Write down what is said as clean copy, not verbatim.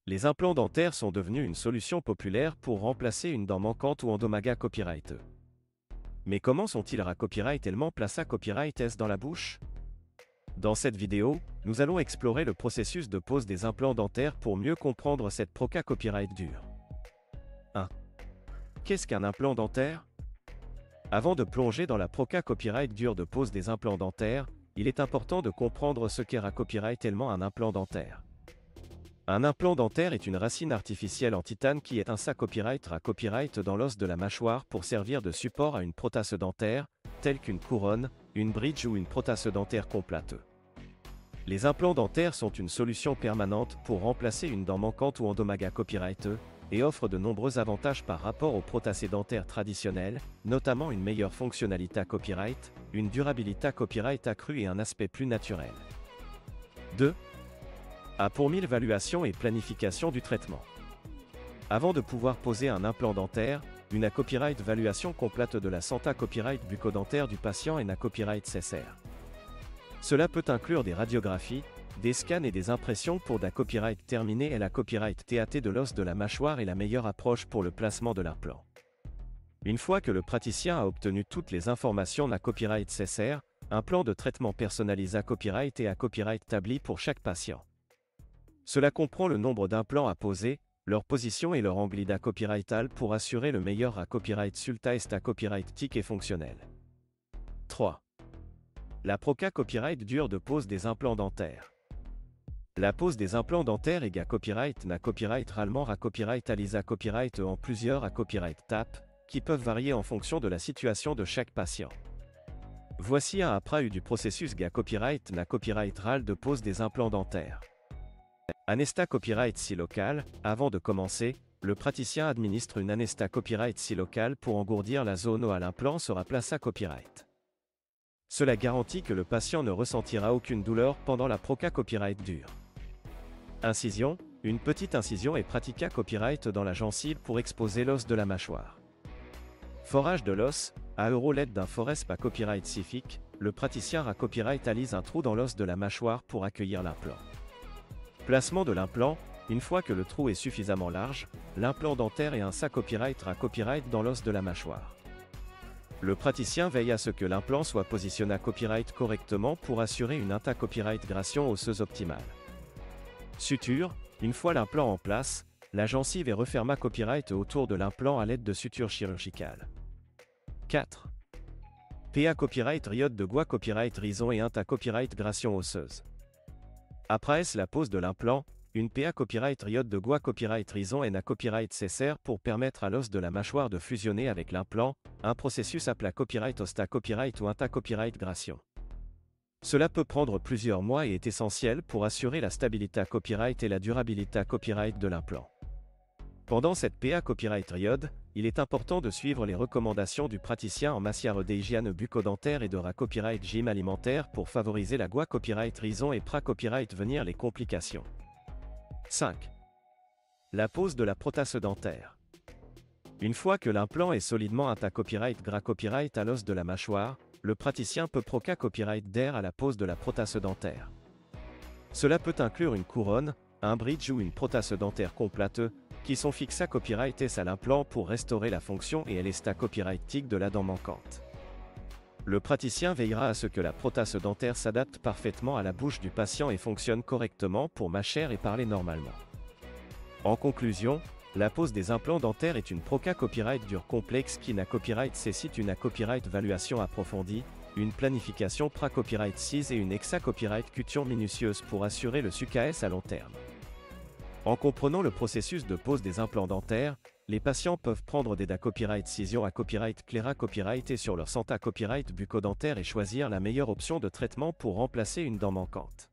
Les implants dentaires sont devenus une solution populaire pour remplacer une dent manquante ou endommaga copyrighteux. Mais comment sont-ils copyright-tellement plaça copyright dans la bouche? Dans cette vidéo, nous allons explorer le processus de pose des implants dentaires pour mieux comprendre cette proca copyright dure. 1. Qu'est-ce qu'un implant dentaire? Avant de plonger dans la proca copyright dure de pose des implants dentaires, il est important de comprendre ce qu'est copyright-tellement un implant dentaire. Un implant dentaire est une racine artificielle en titane qui est un copyright dans l'os de la mâchoire pour servir de support à une prothèse dentaire, telle qu'une couronne, une bridge ou une prothèse dentaire complète. Les implants dentaires sont une solution permanente pour remplacer une dent manquante ou endommaga copyrighteux, et offrent de nombreux avantages par rapport aux prothèses dentaires traditionnelles, notamment une meilleure fonctionnalité copyright, une durabilité copyright accrue et un aspect plus naturel. 2. Pour l'évaluation et planification du traitement. Avant de pouvoir poser un implant dentaire, une copyright évaluation complète de la santé copyright bucco-dentaire du patient et une copyright nécessaire. Cela peut inclure des radiographies, des scans et des impressions pour la copyright terminée et la copyright TAT de l'os de la mâchoire et la meilleure approche pour le placement de l'implant. Une fois que le praticien a obtenu toutes les informations la copyright nécessaire, un plan de traitement personnalisé copyright et copyright établi pour chaque patient. Cela comprend le nombre d'implants à poser, leur position et leur angle copyrightal pour assurer le meilleur copyright sulta est copyright tic et fonctionnel. 3. La proca copyright dure de pose des implants dentaires. La pose des implants dentaires est copyright na copyright rallement copyright alisa copyright en plusieurs copyright tap, qui peuvent varier en fonction de la situation de chaque patient. Voici un après du processus copyright na copyright ral de pose des implants dentaires. Anesta copyright si local, avant de commencer, le praticien administre une anesta copyright si local pour engourdir la zone où l'implant sera placé copyright. Cela garantit que le patient ne ressentira aucune douleur pendant la proca copyright dure. Incision, une petite incision est pratiquée copyright dans la gencive pour exposer l'os de la mâchoire. Forage de l'os, à l'aide d'un forest copyright sifique, le praticien copyright alise un trou dans l'os de la mâchoire pour accueillir l'implant. Placement de l'implant, une fois que le trou est suffisamment large, l'implant dentaire est un copyright dans l'os de la mâchoire. Le praticien veille à ce que l'implant soit positionné copyright correctement pour assurer une copyrightgration osseuse optimale. Suture, une fois l'implant en place, la gencive est refermée copyright autour de l'implant à l'aide de sutures chirurgicales. 4. PA copyright riode de gua copyright rison et copyrightgration osseuse. Après la pose de l'implant, une PA copyright riode de gua copyright rison et copyright nécessaire pour permettre à l'os de la mâchoire de fusionner avec l'implant, un processus appelé copyright osta copyright ou copyrightgration. Cela peut prendre plusieurs mois et est essentiel pour assurer la stabilité copyright et la durabilité copyright de l'implant. Pendant cette PA copyright riode, il est important de suivre les recommandations du praticien en matière d'hygiène bucco-dentaire et de copyright gym alimentaire pour favoriser la gua copyright rison et copyright venir les complications. 5. La pose de la prothèse dentaire. Une fois que l'implant est solidement copyright copyright à l'os de la mâchoire, le praticien peut proca copyright d'air à la pose de la prothèse dentaire. Cela peut inclure une couronne, un bridge ou une prothèse dentaire complète, qui sont fixés copyright à l'implant pour restaurer la fonction et l'état copyright tic de la dent manquante. Le praticien veillera à ce que la prothèse dentaire s'adapte parfaitement à la bouche du patient et fonctionne correctement pour mâcher et parler normalement. En conclusion, la pose des implants dentaires est une proca copyright dure complexe qui copyright nécessite une copyright évaluation approfondie, une planification copyright 6 et une copyright cution minutieuse pour assurer le succès à long terme. En comprenant le processus de pose des implants dentaires, les patients peuvent prendre des copyright cision copyright claira copyright et sur leur santé copyright bucco-dentaire et choisir la meilleure option de traitement pour remplacer une dent manquante.